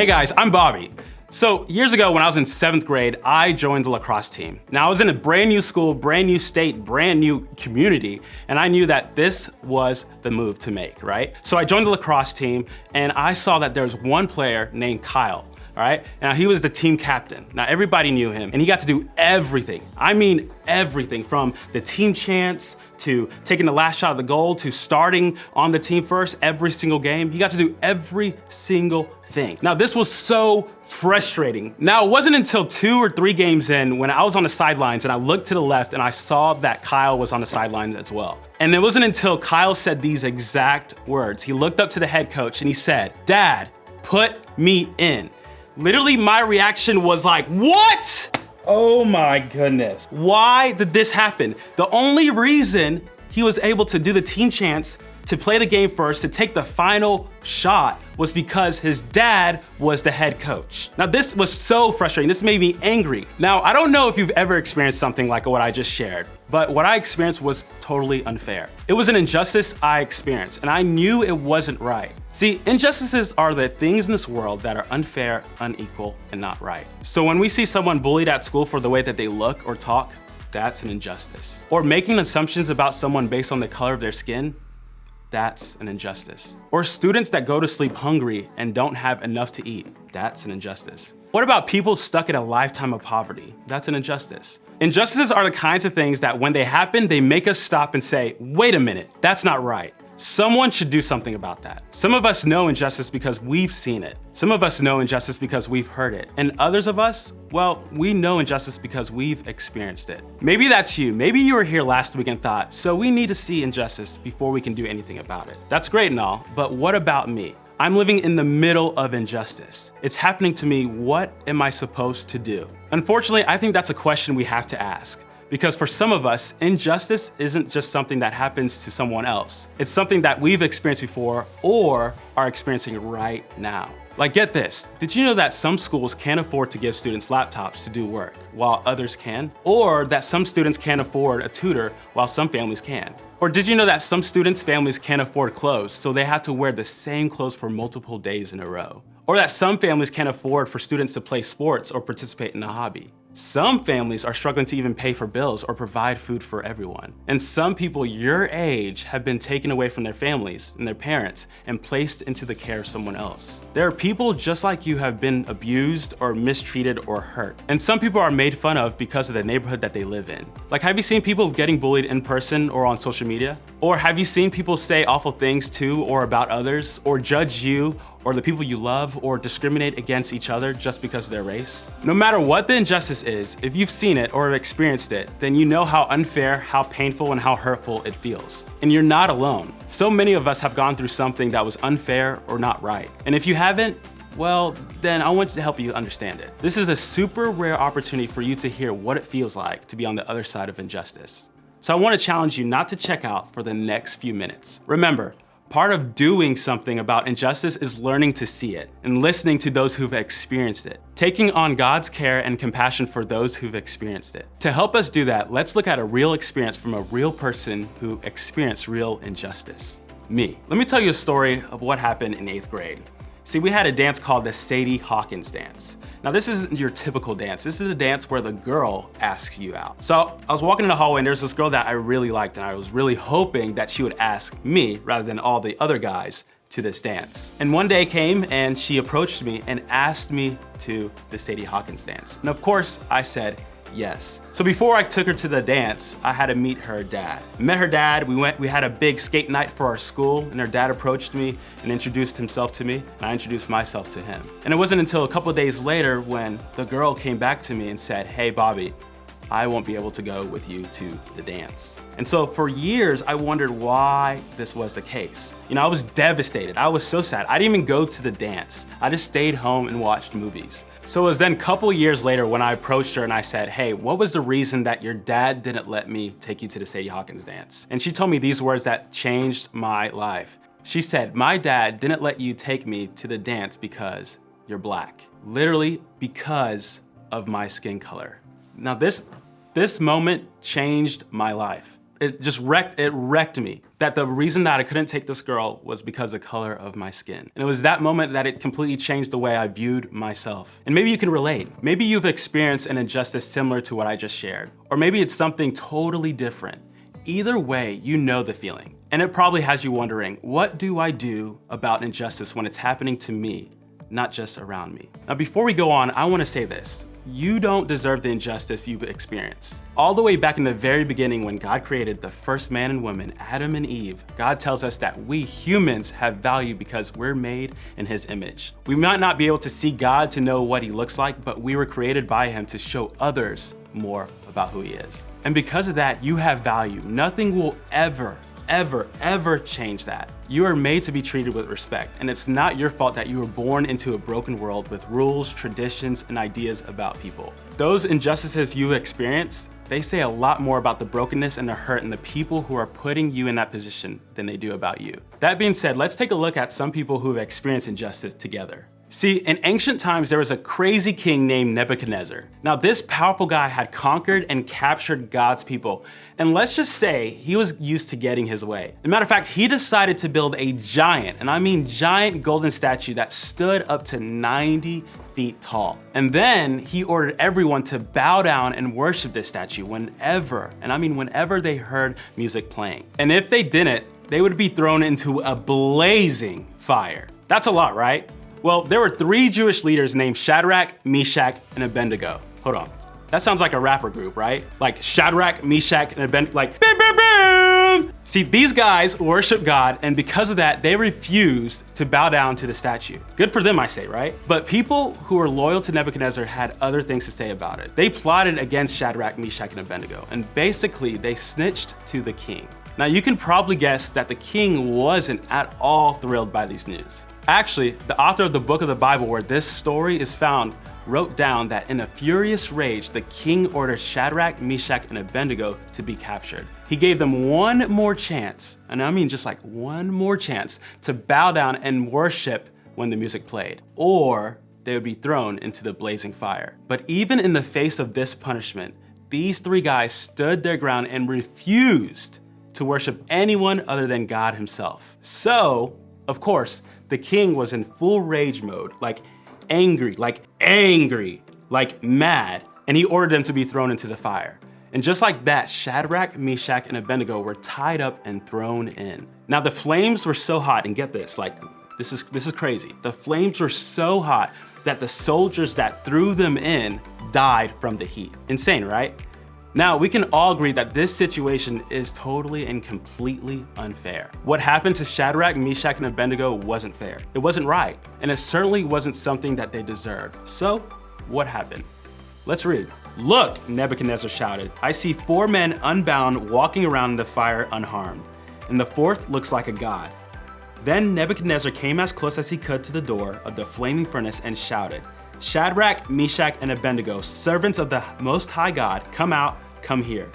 Hey guys, I'm Bobby. So years ago when I was in 7th grade, I joined the lacrosse team. Now I was in a brand new school, brand new state, brand new community, and I knew that this was the move to make, right? So I joined the lacrosse team and I saw that there was one player named Kyle. All right, now he was the team captain. Now everybody knew him and he got to do everything. I mean everything, from the team chants to taking the last shot of the goal to starting on the team first every single game. He got to do every single thing. Now this was so frustrating. Now it wasn't until 2 or 3 games in when I was on the sidelines and I looked to the left and I saw that Kyle was on the sidelines as well. And it wasn't until Kyle said these exact words. He looked up to the head coach and he said, "Dad, put me in." Literally, my reaction was like, what? Oh my goodness. Why did this happen? The only reason he was able to do the team chants, to play the game first, to take the final shot, was because his dad was the head coach. Now this was so frustrating. This made me angry. Now, I don't know if you've ever experienced something like what I just shared, but what I experienced was totally unfair. It was an injustice I experienced, and I knew it wasn't right. See, injustices are the things in this world that are unfair, unequal, and not right. So when we see someone bullied at school for the way that they look or talk, that's an injustice. Or making assumptions about someone based on the color of their skin, that's an injustice. Or students that go to sleep hungry and don't have enough to eat, that's an injustice. What about people stuck in a lifetime of poverty? That's an injustice. Injustices are the kinds of things that when they happen, they make us stop and say, wait a minute, that's not right. Someone should do something about that. Some of us know injustice because we've seen it. Some of us know injustice because we've heard it. And others of us, well, we know injustice because we've experienced it. Maybe that's you. Maybe you were here last week and thought, so we need to see injustice before we can do anything about it. That's great and all, but what about me? I'm living in the middle of injustice. It's happening to me. What am I supposed to do? Unfortunately, I think that's a question we have to ask. Because for some of us, injustice isn't just something that happens to someone else. It's something that we've experienced before or are experiencing right now. Like, get this, did you know that some schools can't afford to give students laptops to do work while others can? Or that some students can't afford a tutor while some families can? Or did you know that some students' families can't afford clothes, so they have to wear the same clothes for multiple days in a row? Or that some families can't afford for students to play sports or participate in a hobby? Some families are struggling to even pay for bills or provide food for everyone. And some people your age have been taken away from their families and their parents and placed into the care of someone else. There are people just like you have been abused or mistreated or hurt. And some people are made fun of because of the neighborhood that they live in. Like, have you seen people getting bullied in person or on social media? Or have you seen people say awful things to or about others, or judge you or the people you love, or discriminate against each other just because of their race? No matter what the injustice is, if you've seen it or have experienced it, then you know how unfair, how painful, and how hurtful it feels. And you're not alone. So many of us have gone through something that was unfair or not right. And if you haven't, well, then I want to help you understand it. This is a super rare opportunity for you to hear what it feels like to be on the other side of injustice. So I want to challenge you not to check out for the next few minutes. Remember, part of doing something about injustice is learning to see it and listening to those who've experienced it, taking on God's care and compassion for those who've experienced it. To help us do that, let's look at a real experience from a real person who experienced real injustice. Me. Let me tell you a story of what happened in 8th grade. See, we had a dance called the Sadie Hawkins dance. Now this isn't your typical dance. This is a dance where the girl asks you out. So I was walking in the hallway and there's this girl that I really liked, and I was really hoping that she would ask me rather than all the other guys to this dance. And one day came and she approached me and asked me to the Sadie Hawkins dance. And of course I said yes. So before I took her to the dance, I had to meet her dad. I met her dad, we had a big skate night for our school, and her dad approached me and introduced himself to me, and I introduced myself to him. And it wasn't until a couple of days later when the girl came back to me and said, "Hey Bobby, I won't be able to go with you to the dance." And so for years, I wondered why this was the case. You know, I was devastated. I was so sad. I didn't even go to the dance. I just stayed home and watched movies. So it was then a couple years later when I approached her and I said, "Hey, what was the reason that your dad didn't let me take you to the Sadie Hawkins dance?" And she told me these words that changed my life. She said, "My dad didn't let you take me to the dance because you're black." Literally because of my skin color. Now this moment changed my life. it wrecked me. That the reason that I couldn't take this girl was because of the color of my skin. And it was that moment that it completely changed the way I viewed myself. And maybe you can relate. Maybe you've experienced an injustice similar to what I just shared. Or maybe it's something totally different. Either way, you know the feeling. And it probably has you wondering, what do I do about injustice when it's happening to me, not just around me? Now, before we go on, I wanna say this. You don't deserve the injustice you've experienced. All the way back in the very beginning when God created the first man and woman, Adam and Eve, God tells us that we humans have value because we're made in his image. We might not be able to see God to know what he looks like, but we were created by him to show others more about who he is. And because of that, you have value. Nothing will ever change that. You are made to be treated with respect, and it's not your fault that you were born into a broken world with rules, traditions, and ideas about people. Those injustices you experience, they say a lot more about the brokenness and the hurt and the people who are putting you in that position than they do about you. That being said, let's take a look at some people who have experienced injustice together. See, in ancient times, there was a crazy king named Nebuchadnezzar. Now, this powerful guy had conquered and captured God's people. And let's just say he was used to getting his way. As a matter of fact, he decided to build a giant, and I mean giant golden statue that stood up to 90 feet tall. And then he ordered everyone to bow down and worship this statue whenever, and I mean whenever they heard music playing. And if they didn't, they would be thrown into a blazing fire. That's a lot, right? Well, there were 3 Jewish leaders named Shadrach, Meshach, and Abednego. Hold on. That sounds like a rapper group, right? Like Shadrach, Meshach, and Abednego, like bam, bam, bam! See, these guys worship God, and because of that, they refused to bow down to the statue. Good for them, I say, right? But people who were loyal to Nebuchadnezzar had other things to say about it. They plotted against Shadrach, Meshach, and Abednego, and basically they snitched to the king. Now, you can probably guess that the king wasn't at all thrilled by these news. Actually, the author of the book of the Bible where this story is found wrote down that in a furious rage, the king ordered Shadrach, Meshach, and Abednego to be captured. He gave them one more chance, and I mean just like one more chance, to bow down and worship when the music played, or they would be thrown into the blazing fire. But even in the face of this punishment, these 3 guys stood their ground and refused to worship anyone other than God himself. So, of course, the king was in full rage mode, like angry, like mad, and he ordered them to be thrown into the fire. And just like that, Shadrach, Meshach, and Abednego were tied up and thrown in. Now the flames were so hot, and get this, like this is crazy. The flames were so hot that the soldiers that threw them in died from the heat. Insane, right? Now, we can all agree that this situation is totally and completely unfair. What happened to Shadrach, Meshach, and Abednego wasn't fair. It wasn't right, and it certainly wasn't something that they deserved. So, what happened? Let's read. "Look," Nebuchadnezzar shouted, "I see 4 men unbound walking around in the fire unharmed, and the 4th looks like a god." Then Nebuchadnezzar came as close as he could to the door of the flaming furnace and shouted, "Shadrach, Meshach, and Abednego, servants of the Most High God, come out, come here."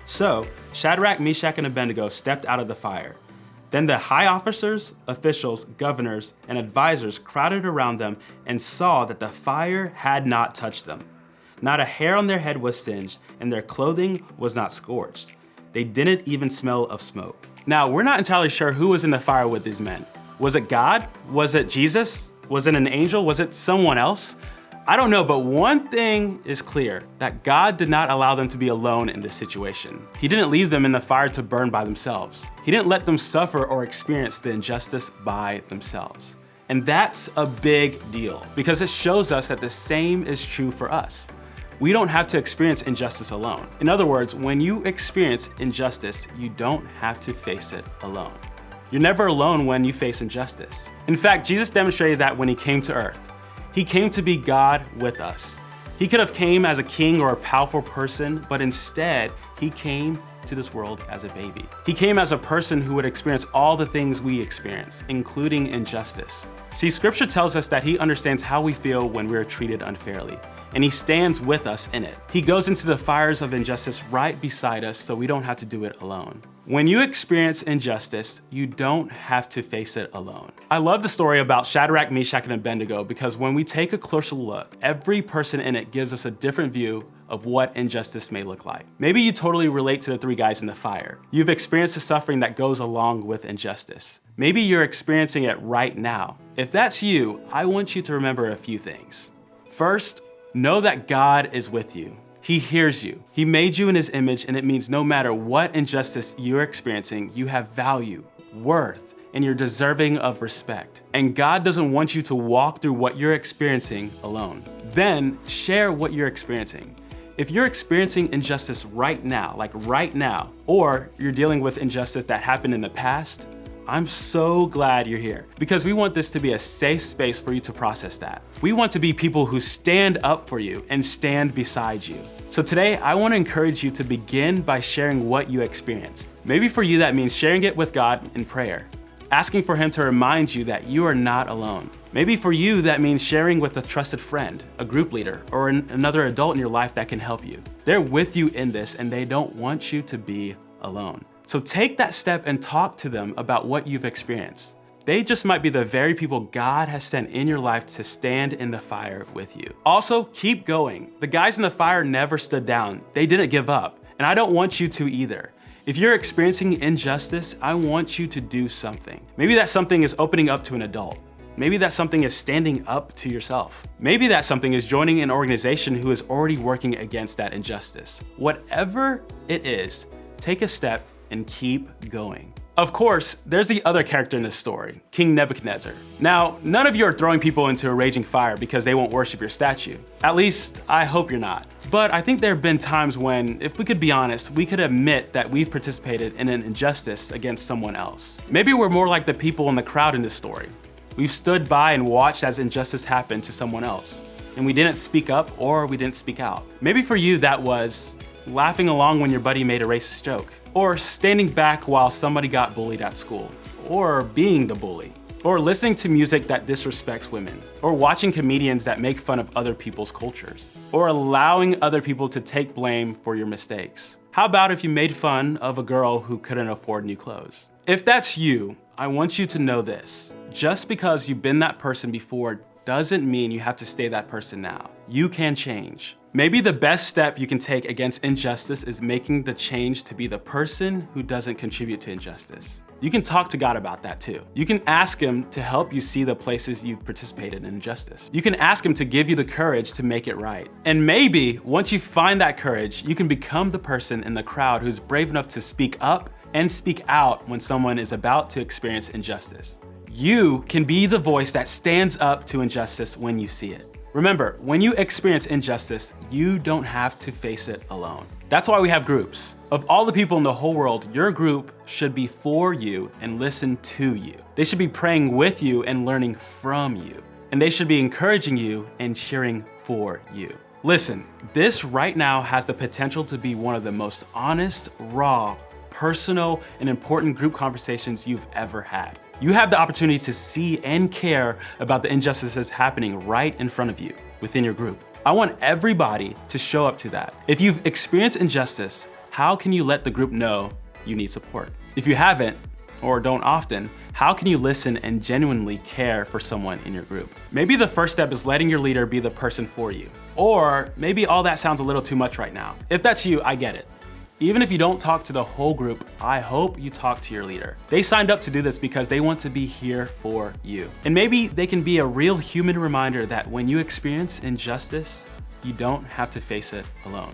So Shadrach, Meshach, and Abednego stepped out of the fire. Then the high officers, officials, governors, and advisors crowded around them and saw that the fire had not touched them. Not a hair on their head was singed, and their clothing was not scorched. They didn't even smell of smoke. Now, we're not entirely sure who was in the fire with these men. Was it God? Was it Jesus? Was it an angel? Was it someone else? I don't know, but one thing is clear, that God did not allow them to be alone in this situation. He didn't leave them in the fire to burn by themselves. He didn't let them suffer or experience the injustice by themselves. And that's a big deal, because it shows us that the same is true for us. We don't have to experience injustice alone. In other words, when you experience injustice, you don't have to face it alone. You're never alone when you face injustice. In fact, Jesus demonstrated that when he came to earth. He came to be God with us. He could have came as a king or a powerful person, but instead, he came to this world as a baby. He came as a person who would experience all the things we experience, including injustice. See, scripture tells us that he understands how we feel when we're treated unfairly. and he stands with us in it. He goes into the fires of injustice right beside us so we don't have to do it alone. When you experience injustice, you don't have to face it alone. I love the story about Shadrach, Meshach, and Abednego because when we take a closer look, every person in it gives us a different view of what injustice may look like. Maybe you totally relate to the three guys in the fire. You've experienced the suffering that goes along with injustice. Maybe you're experiencing it right now. If that's you, I want you to remember a few things. First, know that God is with you. He hears you. He made you in his image, and it means no matter what injustice you're experiencing, you have value, worth, and you're deserving of respect. And God doesn't want you to walk through what you're experiencing alone. Then share what you're experiencing. If you're experiencing injustice right now, or you're dealing with injustice that happened in the past, I'm so glad you're here because we want this to be a safe space for you to process that. We want to be people who stand up for you and stand beside you. So today, I want to encourage you to begin by sharing what you experienced. Maybe for you, that means sharing it with God in prayer, asking for him to remind you that you are not alone. Maybe for you, that means sharing with a trusted friend, a group leader, or another adult in your life that can help you. They're with you in this and they don't want you to be alone. So take that step and talk to them about what you've experienced. They just might be the very people God has sent in your life to stand in the fire with you. Also, keep going. The guys in the fire never stood down. They didn't give up, and I don't want you to either. If you're experiencing injustice, I want you to do something. Maybe that something is opening up to an adult. Maybe that something is standing up to yourself. Maybe that something is joining an organization who is already working against that injustice. Whatever it is, take a step and keep going. Of course, there's the other character in this story, King Nebuchadnezzar. Now, none of you are throwing people into a raging fire because they won't worship your statue. At least, I hope you're not. But I think there have been times when, if we could be honest, we could admit that we've participated in an injustice against someone else. Maybe we're more like the people in the crowd in this story. We've stood by and watched as injustice happened to someone else, and we didn't speak up or we didn't speak out. Maybe for you that was laughing along when your buddy made a racist joke, or standing back while somebody got bullied at school, or being the bully, or listening to music that disrespects women, or watching comedians that make fun of other people's cultures, or allowing other people to take blame for your mistakes. How about if you made fun of a girl who couldn't afford new clothes? If that's you, I want you to know this. Just because you've been that person before doesn't mean you have to stay that person now. You can change. Maybe the best step you can take against injustice is making the change to be the person who doesn't contribute to injustice. You can talk to God about that too. You can ask him to help you see the places you participated in injustice. You can ask him to give you the courage to make it right. And maybe once you find that courage, you can become the person in the crowd who's brave enough to speak up and speak out when someone is about to experience injustice. You can be the voice that stands up to injustice when you see it. Remember, when you experience injustice, you don't have to face it alone. That's why we have groups. Of all the people in the whole world, your group should be for you and listen to you. They should be praying with you and learning from you. And they should be encouraging you and cheering for you. Listen, this right now has the potential to be one of the most honest, raw, personal, and important group conversations you've ever had. You have the opportunity to see and care about the injustices happening right in front of you within your group. I want everybody to show up to that. If you've experienced injustice, how can you let the group know you need support? If you haven't, or don't often, how can you listen and genuinely care for someone in your group? Maybe the first step is letting your leader be the person for you. Or maybe all that sounds a little too much right now. If that's you, I get it. Even if you don't talk to the whole group, I hope you talk to your leader. They signed up to do this because they want to be here for you. And maybe they can be a real human reminder that when you experience injustice, you don't have to face it alone.